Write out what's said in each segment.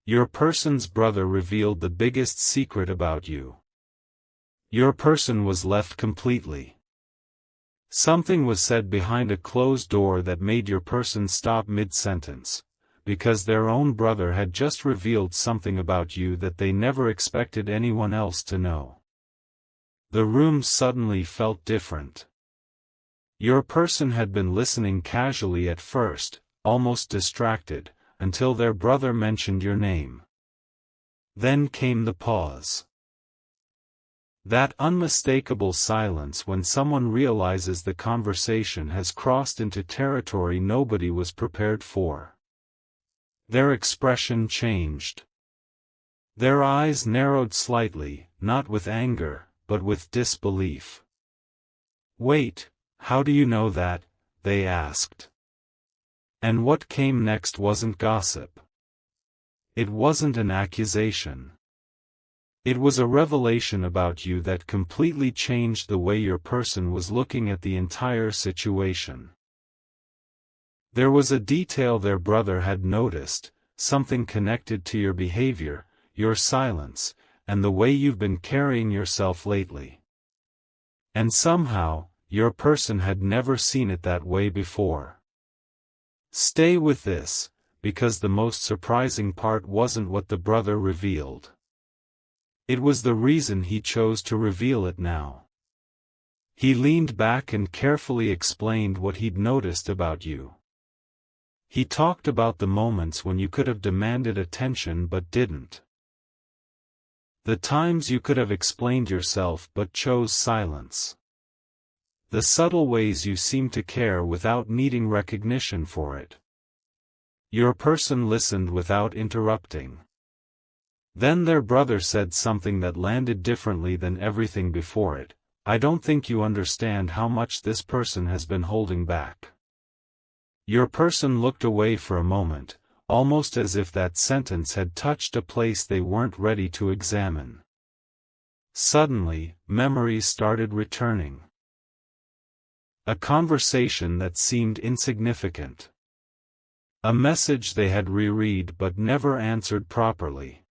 Your person's brother revealed the biggest secret about you. Your person was left completely. Something was said behind a closed door that made your person stop mid-sentence, because their own brother had just revealed something about you that they never expected anyone else to know. The room suddenly felt different. Your person had been listening casually at first, almost distracted, until their brother mentioned your name. Then came the pause. That unmistakable silence when someone realizes the conversation has crossed into territory nobody was prepared for. Their expression changed. Their eyes narrowed slightly, not with anger, but with disbelief. "Wait, how do you know that?" they asked. And what came next wasn't gossip. It wasn't an accusation. It was a revelation about you that completely changed the way your person was looking at the entire situation. There was a detail their brother had noticed, something connected to your behavior, your silence, and the way you've been carrying yourself lately. And somehow, your person had never seen it that way before. Stay with this, because the most surprising part wasn't what the brother revealed. It was the reason he chose to reveal it now. He leaned back and carefully explained what he'd noticed about you. He talked about the moments when you could have demanded attention but didn't. The times you could have explained yourself but chose silence. The subtle ways you seemed to care without needing recognition for it. Your person listened without interrupting. Then their brother said something that landed differently than everything before it. "I don't think you understand how much this person has been holding back." Your person looked away for a moment, almost as if that sentence had touched a place they weren't ready to examine. Suddenly, memories started returning. A conversation that seemed insignificant. A message they had reread but never answered properly.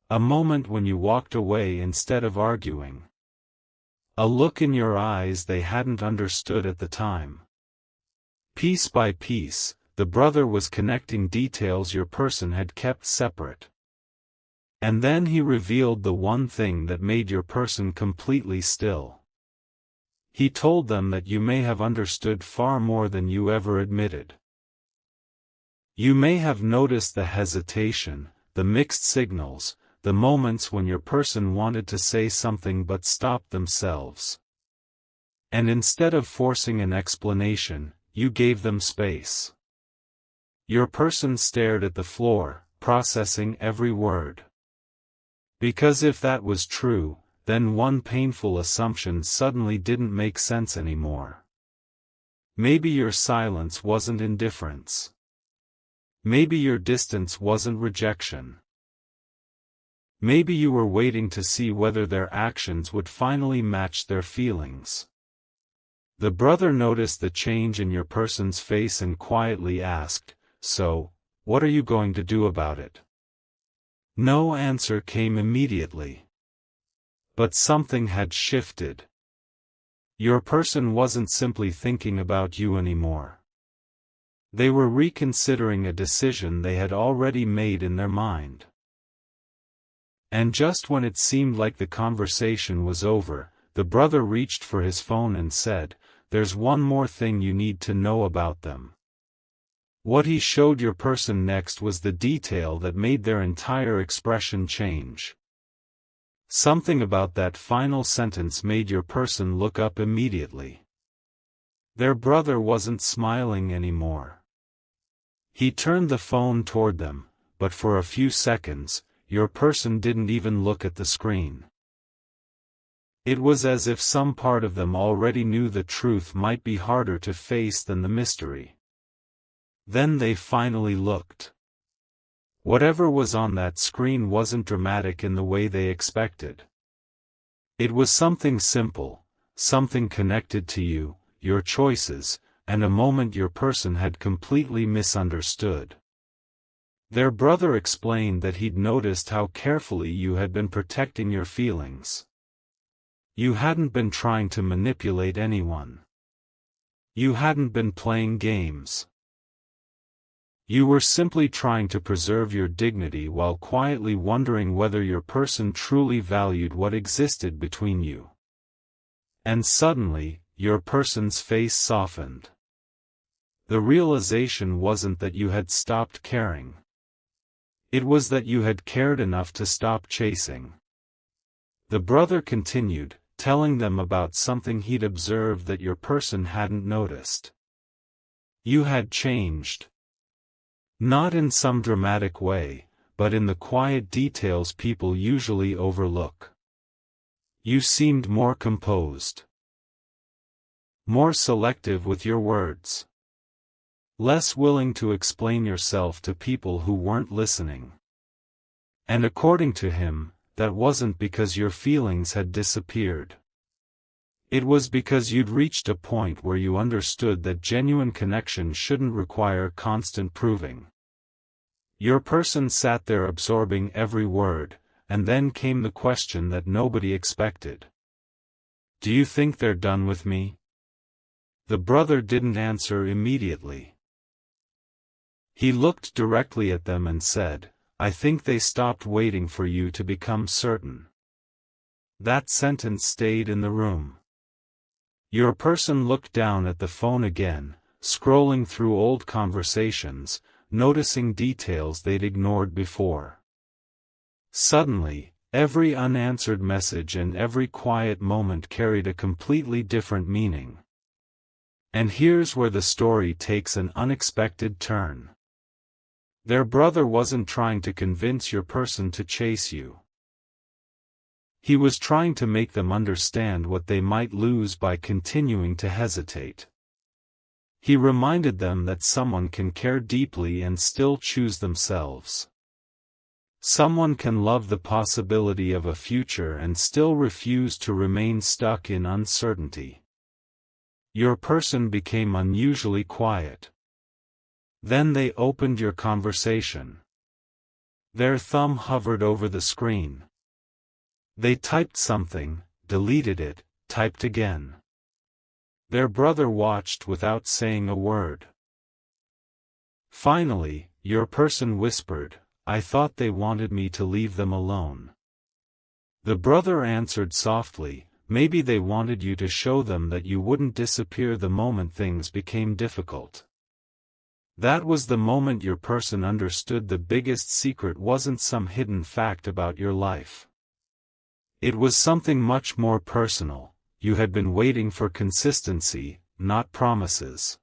A moment when you walked away instead of arguing. A look in your eyes they hadn't understood at the time. Piece by piece, the brother was connecting details your person had kept separate. And then he revealed the one thing that made your person completely still. He told them that you may have understood far more than you ever admitted. You may have noticed the hesitation, the mixed signals, the moments when your person wanted to say something but stopped themselves. And instead of forcing an explanation, you gave them space. Your person stared at the floor, processing every word. Because if that was true, then one painful assumption suddenly didn't make sense anymore. Maybe your silence wasn't indifference. Maybe your distance wasn't rejection. Maybe you were waiting to see whether their actions would finally match their feelings. The brother noticed the change in your person's face and quietly asked, "So, what are you going to do about it?" No answer came immediately. But something had shifted. Your person wasn't simply thinking about you anymore. They were reconsidering a decision they had already made in their mind. And just when it seemed like the conversation was over, the brother reached for his phone and said, "There's one more thing you need to know about them." What he showed your person next was the detail that made their entire expression change. Something about that final sentence made your person look up immediately. Their brother wasn't smiling anymore. He turned the phone toward them, but for a few seconds, your person didn't even look at the screen. It was as if some part of them already knew the truth might be harder to face than the mystery. Then they finally looked. Whatever was on that screen wasn't dramatic in the way they expected. It was something simple, something connected to you, your choices, and a moment your person had completely misunderstood. Their brother explained that he'd noticed how carefully you had been protecting your feelings. You hadn't been trying to manipulate anyone. You hadn't been playing games. You were simply trying to preserve your dignity while quietly wondering whether your person truly valued what existed between you. And suddenly, your person's face softened. The realization wasn't that you had stopped caring. It was that you had cared enough to stop chasing. The brother continued, telling them about something he'd observed that your person hadn't noticed. You had changed. Not in some dramatic way, but in the quiet details people usually overlook. You seemed more composed. More selective with your words. Less willing to explain yourself to people who weren't listening. And according to him, that wasn't because your feelings had disappeared. It was because you'd reached a point where you understood that genuine connection shouldn't require constant proving. Your person sat there absorbing every word, and then came the question that nobody expected. Do you think they're done with me? The brother didn't answer immediately. He looked directly at them and said, I think they stopped waiting for you to become certain. That sentence stayed in the room. Your person looked down at the phone again, scrolling through old conversations, noticing details they'd ignored before. Suddenly, every unanswered message and every quiet moment carried a completely different meaning. And here's where the story takes an unexpected turn. Their brother wasn't trying to convince your person to chase you. He was trying to make them understand what they might lose by continuing to hesitate. He reminded them that someone can care deeply and still choose themselves. Someone can love the possibility of a future and still refuse to remain stuck in uncertainty. Your person became unusually quiet. Then they opened your conversation. Their thumb hovered over the screen. They typed something, deleted it, typed again. Their brother watched without saying a word. Finally, your person whispered, I thought they wanted me to leave them alone. The brother answered softly, maybe they wanted you to show them that you wouldn't disappear the moment things became difficult. That was the moment your person understood the biggest secret wasn't some hidden fact about your life. It was something much more personal. You had been waiting for consistency, not promises.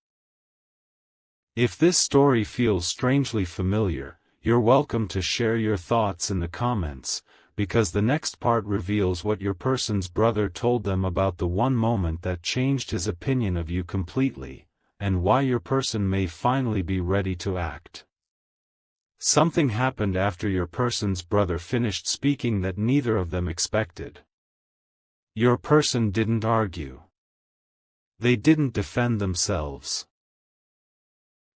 If this story feels strangely familiar, you're welcome to share your thoughts in the comments, because the next part reveals what your person's brother told them about the one moment that changed his opinion of you completely, and why your person may finally be ready to act. Something happened after your person's brother finished speaking that neither of them expected. Your person didn't argue. They didn't defend themselves.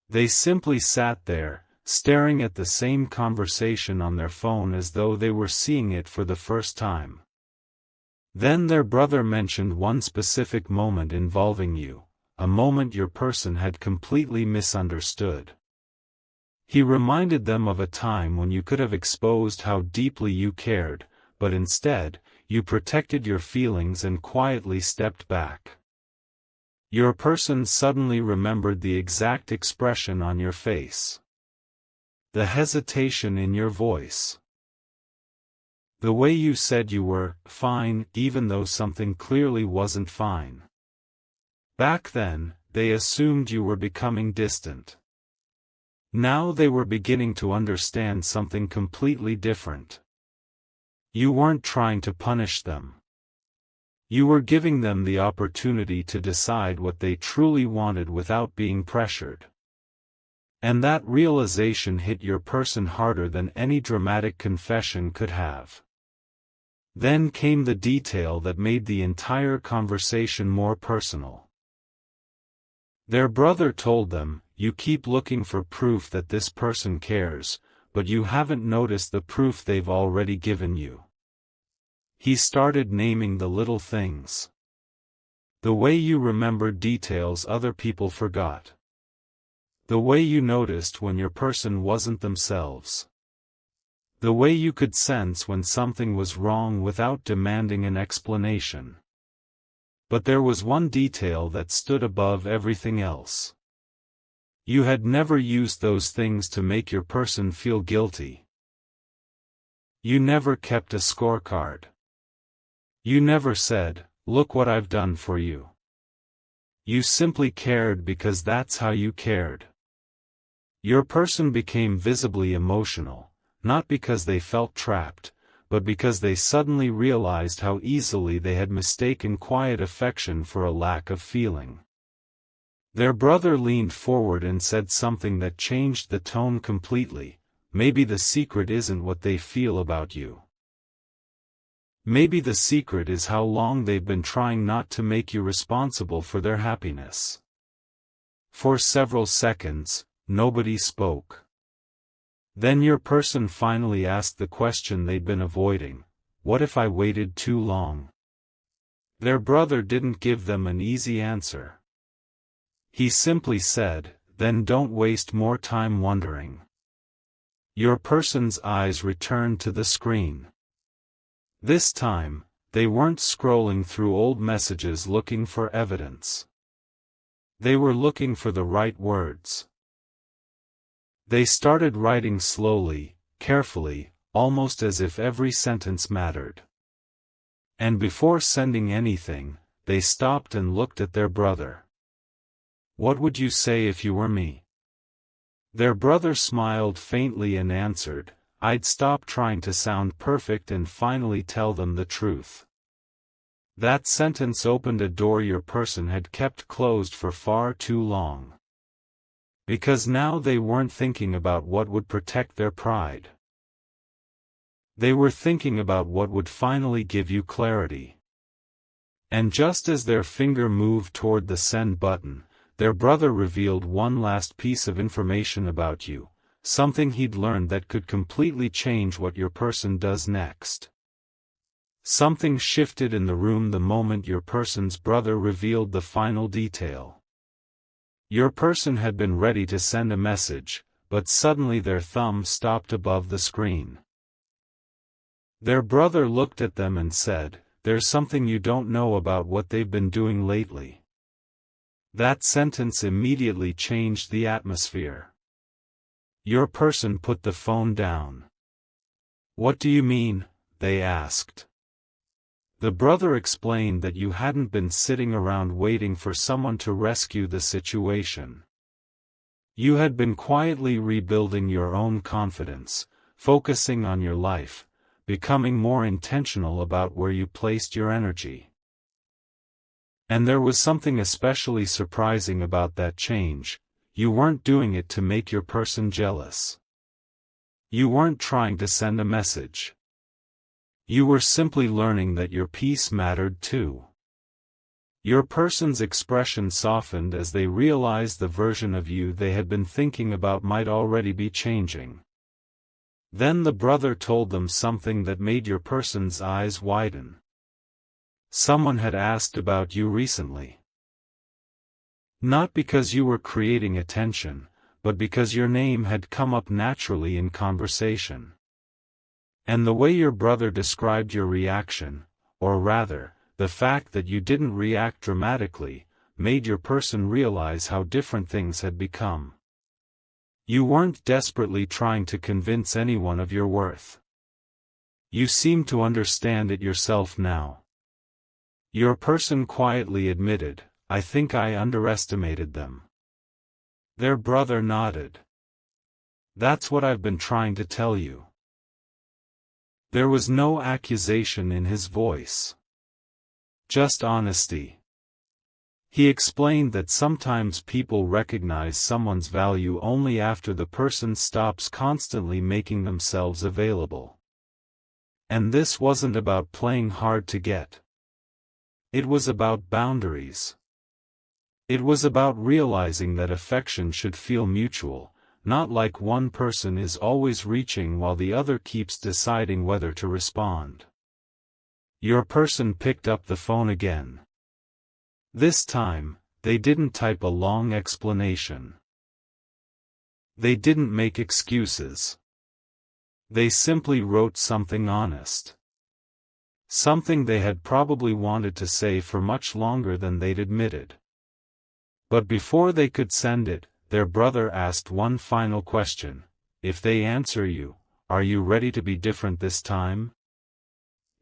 They simply sat there, staring at the same conversation on their phone as though they were seeing it for the first time. Then their brother mentioned one specific moment involving you, a moment your person had completely misunderstood. He reminded them of a time when you could have exposed how deeply you cared, but instead, you protected your feelings and quietly stepped back. Your person suddenly remembered the exact expression on your face. The hesitation in your voice. The way you said you were fine even though something clearly wasn't fine. Back then, they assumed you were becoming distant. Now they were beginning to understand something completely different. You weren't trying to punish them. You were giving them the opportunity to decide what they truly wanted without being pressured. And that realization hit your person harder than any dramatic confession could have. Then came the detail that made the entire conversation more personal. Their brother told them, you keep looking for proof that this person cares, but you haven't noticed the proof they've already given you. He started naming the little things. The way you remembered details other people forgot. The way you noticed when your person wasn't themselves. The way you could sense when something was wrong without demanding an explanation. But there was one detail that stood above everything else. You had never used those things to make your person feel guilty. You never kept a scorecard. You never said, "Look what I've done for you." You simply cared because that's how you cared. Your person became visibly emotional, not because they felt trapped, but because they suddenly realized how easily they had mistaken quiet affection for a lack of feeling. Their brother leaned forward and said something that changed the tone completely. Maybe the secret isn't what they feel about you. Maybe the secret is how long they've been trying not to make you responsible for their happiness. For several seconds, nobody spoke. Then your person finally asked the question they'd been avoiding: what if I waited too long? Their brother didn't give them an easy answer. He simply said, "Then don't waste more time wondering." Your person's eyes returned to the screen. This time, they weren't scrolling through old messages looking for evidence. They were looking for the right words. They started writing slowly, carefully, almost as if every sentence mattered. And before sending anything, they stopped and looked at their brother. "What would you say if you were me?" Their brother smiled faintly and answered, "I'd stop trying to sound perfect and finally tell them the truth." That sentence opened a door your person had kept closed for far too long. Because now they weren't thinking about what would protect their pride. They were thinking about what would finally give you clarity. And just as their finger moved toward the send button, their brother revealed one last piece of information about you, something he'd learned that could completely change what your person does next. Something shifted in the room the moment your person's brother revealed the final detail. Your person had been ready to send a message, but suddenly their thumb stopped above the screen. Their brother looked at them and said, "There's something you don't know about what they've been doing lately." That sentence immediately changed the atmosphere. Your person put the phone down. "What do you mean?" they asked. The brother explained that you hadn't been sitting around waiting for someone to rescue the situation. You had been quietly rebuilding your own confidence, focusing on your life, becoming more intentional about where you placed your energy. And there was something especially surprising about that change. You weren't doing it to make your person jealous. You weren't trying to send a message. You were simply learning that your peace mattered too. Your person's expression softened as they realized the version of you they had been thinking about might already be changing. Then the brother told them something that made your person's eyes widen. Someone had asked about you recently. Not because you were creating attention, but because your name had come up naturally in conversation. And the way your brother described your reaction, or rather, the fact that you didn't react dramatically, made your person realize how different things had become. You weren't desperately trying to convince anyone of your worth. You seemed to understand it yourself now. Your person quietly admitted, "I think I underestimated them." Their brother nodded. "That's what I've been trying to tell you." There was no accusation in his voice. Just honesty. He explained that sometimes people recognize someone's value only after the person stops constantly making themselves available. And this wasn't about playing hard to get. It was about boundaries. It was about realizing that affection should feel mutual, not like one person is always reaching while the other keeps deciding whether to respond. Your person picked up the phone again. This time, they didn't type a long explanation. They didn't make excuses. They simply wrote something honest. Something they had probably wanted to say for much longer than they'd admitted. But before they could send it, their brother asked one final question. If they answer you, are you ready to be different this time?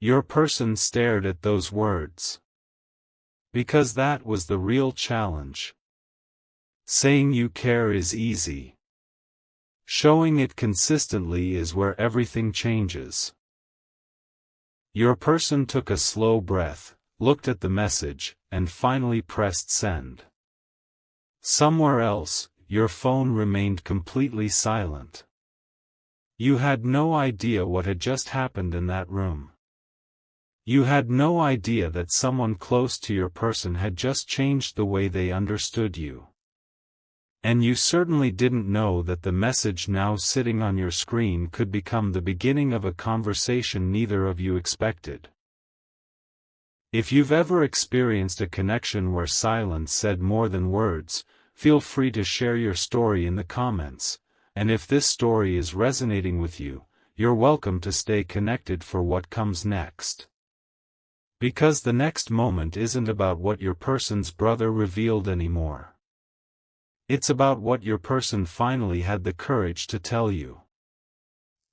Your person stared at those words. Because that was the real challenge. Saying you care is easy. Showing it consistently is where everything changes. Your person took a slow breath, looked at the message, and finally pressed send. Somewhere else, your phone remained completely silent. You had no idea what had just happened in that room. You had no idea that someone close to your person had just changed the way they understood you. And you certainly didn't know that the message now sitting on your screen could become the beginning of a conversation neither of you expected. If you've ever experienced a connection where silence said more than words, feel free to share your story in the comments, and if this story is resonating with you, you're welcome to stay connected for what comes next. Because the next moment isn't about what your person's brother revealed anymore. It's about what your person finally had the courage to tell you.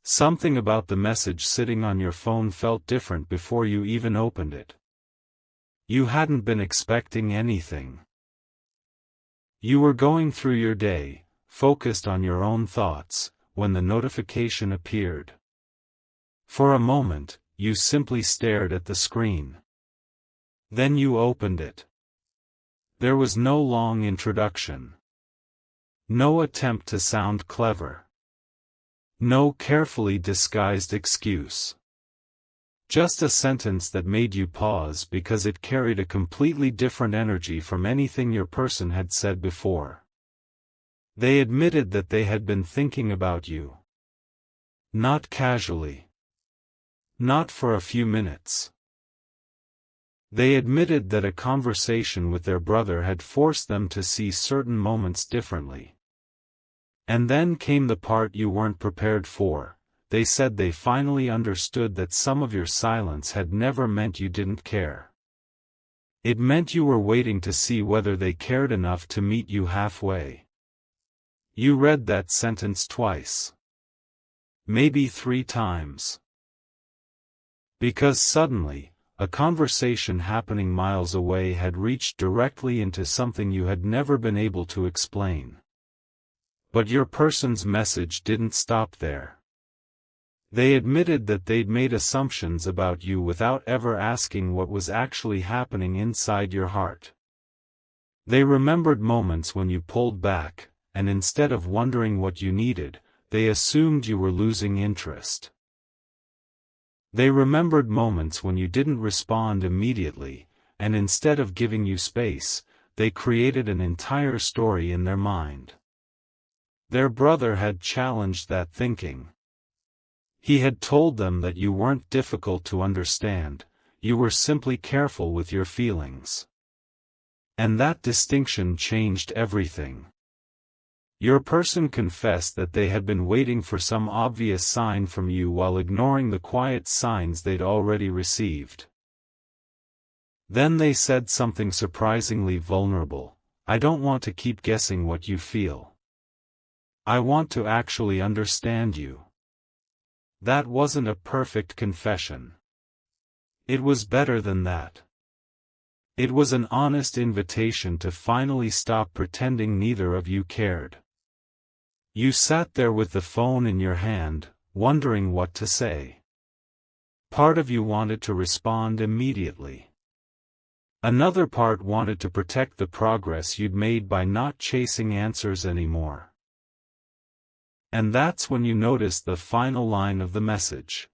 Something about the message sitting on your phone felt different before you even opened it. You hadn't been expecting anything. You were going through your day, focused on your own thoughts, when the notification appeared. For a moment, you simply stared at the screen. Then you opened it. There was no long introduction. No attempt to sound clever. No carefully disguised excuse. Just a sentence that made you pause because it carried a completely different energy from anything your person had said before. They admitted that they had been thinking about you. Not casually. Not for a few minutes. They admitted that a conversation with their brother had forced them to see certain moments differently. And then came the part you weren't prepared for. They said they finally understood that some of your silence had never meant you didn't care. It meant you were waiting to see whether they cared enough to meet you halfway. You read that sentence twice. Maybe 3 times. Because suddenly, a conversation happening miles away had reached directly into something you had never been able to explain. But your person's message didn't stop there. They admitted that they'd made assumptions about you without ever asking what was actually happening inside your heart. They remembered moments when you pulled back, and instead of wondering what you needed, they assumed you were losing interest. They remembered moments when you didn't respond immediately, and instead of giving you space, they created an entire story in their mind. Their brother had challenged that thinking. He had told them that you weren't difficult to understand, you were simply careful with your feelings. And that distinction changed everything. Your person confessed that they had been waiting for some obvious sign from you while ignoring the quiet signs they'd already received. Then they said something surprisingly vulnerable. I don't want to keep guessing what you feel. I want to actually understand you. That wasn't a perfect confession. It was better than that. It was an honest invitation to finally stop pretending neither of you cared. You sat there with the phone in your hand, wondering what to say. Part of you wanted to respond immediately. Another part wanted to protect the progress you'd made by not chasing answers anymore. And that's when you noticed the final line of the message.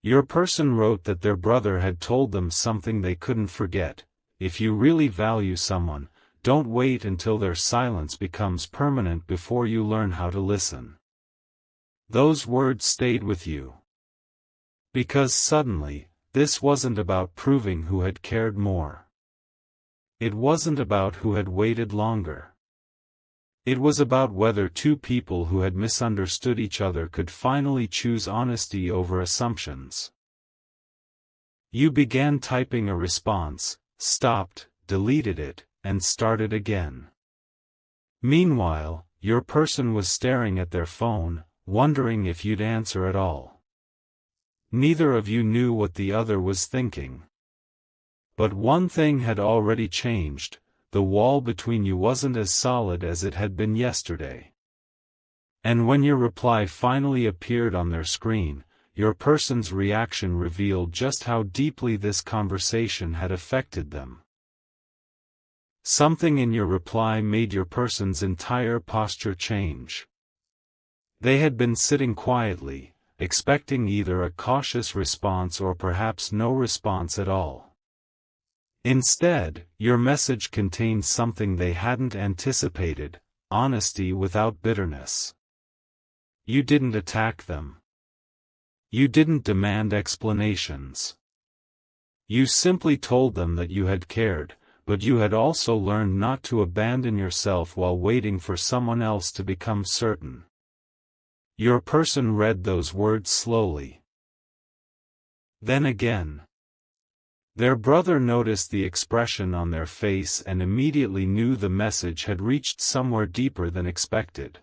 Your person wrote that their brother had told them something they couldn't forget. If you really value someone, don't wait until their silence becomes permanent before you learn how to listen. Those words stayed with you. Because suddenly, this wasn't about proving who had cared more. It wasn't about who had waited longer. It was about whether two people who had misunderstood each other could finally choose honesty over assumptions. You began typing a response, stopped, deleted it, and started again. Meanwhile, your person was staring at their phone, wondering if you'd answer at all. Neither of you knew what the other was thinking. But one thing had already changed: the wall between you wasn't as solid as it had been yesterday. And when your reply finally appeared on their screen, your person's reaction revealed just how deeply this conversation had affected them. Something in your reply made your person's entire posture change. They had been sitting quietly, expecting either a cautious response or perhaps no response at all. Instead, your message contained something they hadn't anticipated: honesty without bitterness. You didn't attack them. You didn't demand explanations. You simply told them that you had cared, but you had also learned not to abandon yourself while waiting for someone else to become certain. Your person read those words slowly. Then again. Their brother noticed the expression on their face and immediately knew the message had reached somewhere deeper than expected.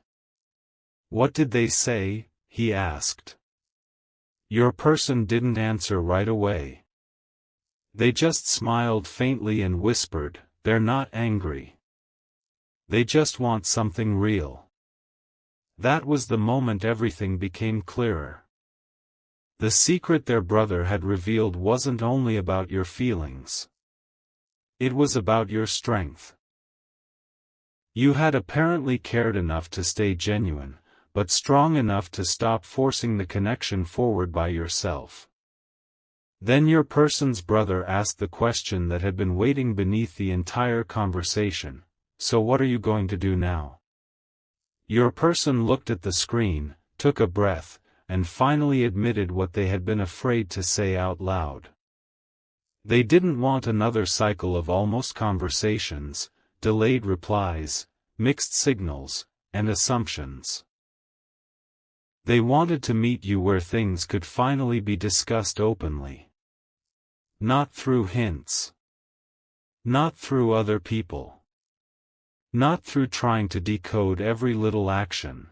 "What did they say?" he asked. Your person didn't answer right away. They just smiled faintly and whispered, "They're not angry. They just want something real." That was the moment everything became clearer. The secret their brother had revealed wasn't only about your feelings. It was about your strength. You had apparently cared enough to stay genuine, but strong enough to stop forcing the connection forward by yourself. Then your person's brother asked the question that had been waiting beneath the entire conversation: "So what are you going to do now?" Your person looked at the screen, took a breath, and finally admitted what they had been afraid to say out loud. They didn't want another cycle of almost conversations, delayed replies, mixed signals, and assumptions. They wanted to meet you where things could finally be discussed openly. Not through hints. Not through other people. Not through trying to decode every little action.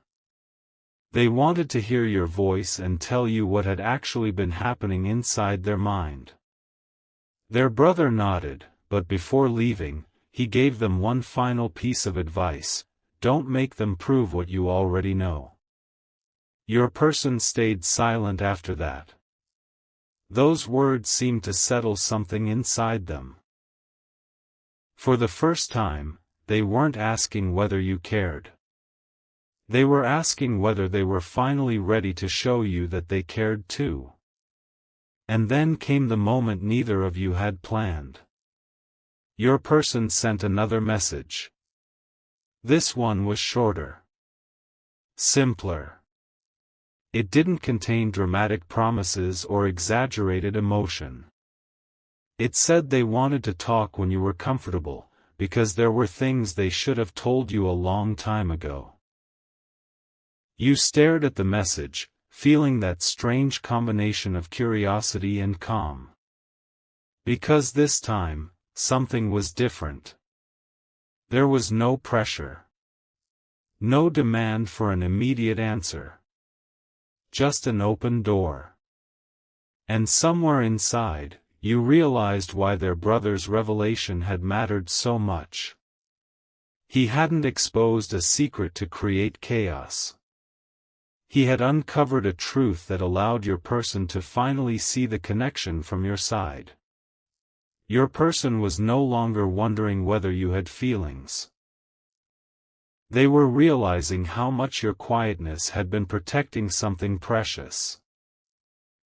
They wanted to hear your voice and tell you what had actually been happening inside their mind. Their brother nodded, but before leaving, he gave them one final piece of advice: don't make them prove what you already know. Your person stayed silent after that. Those words seemed to settle something inside them. For the first time, they weren't asking whether you cared. They were asking whether they were finally ready to show you that they cared too. And then came the moment neither of you had planned. Your person sent another message. This one was shorter. Simpler. It didn't contain dramatic promises or exaggerated emotion. It said they wanted to talk when you were comfortable, because there were things they should have told you a long time ago. You stared at the message, feeling that strange combination of curiosity and calm. Because this time, something was different. There was no pressure. No demand for an immediate answer. Just an open door. And somewhere inside, you realized why their brother's revelation had mattered so much. He hadn't exposed a secret to create chaos. He had uncovered a truth that allowed your person to finally see the connection from your side. Your person was no longer wondering whether you had feelings. They were realizing how much your quietness had been protecting something precious.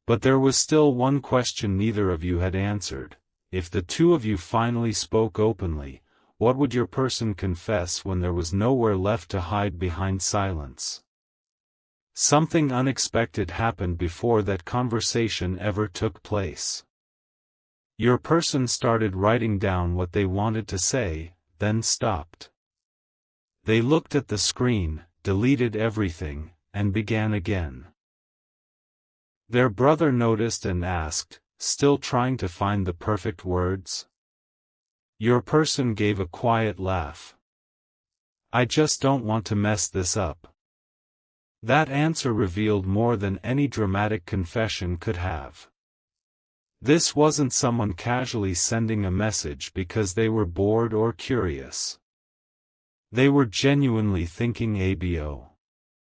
But there was still one question neither of you had answered: if the two of you finally spoke openly, What would your person confess when there was nowhere left to hide behind silence? Something unexpected happened before that conversation ever took place. Your person started writing down what they wanted to say, then stopped. They looked at the screen, deleted everything, and began again. Their brother noticed and asked, still trying to find the perfect words? Your person gave a quiet laugh. I just don't want to mess this up. That answer revealed more than any dramatic confession could have. This wasn't someone casually sending a message because they were bored or curious. They were genuinely thinking abo.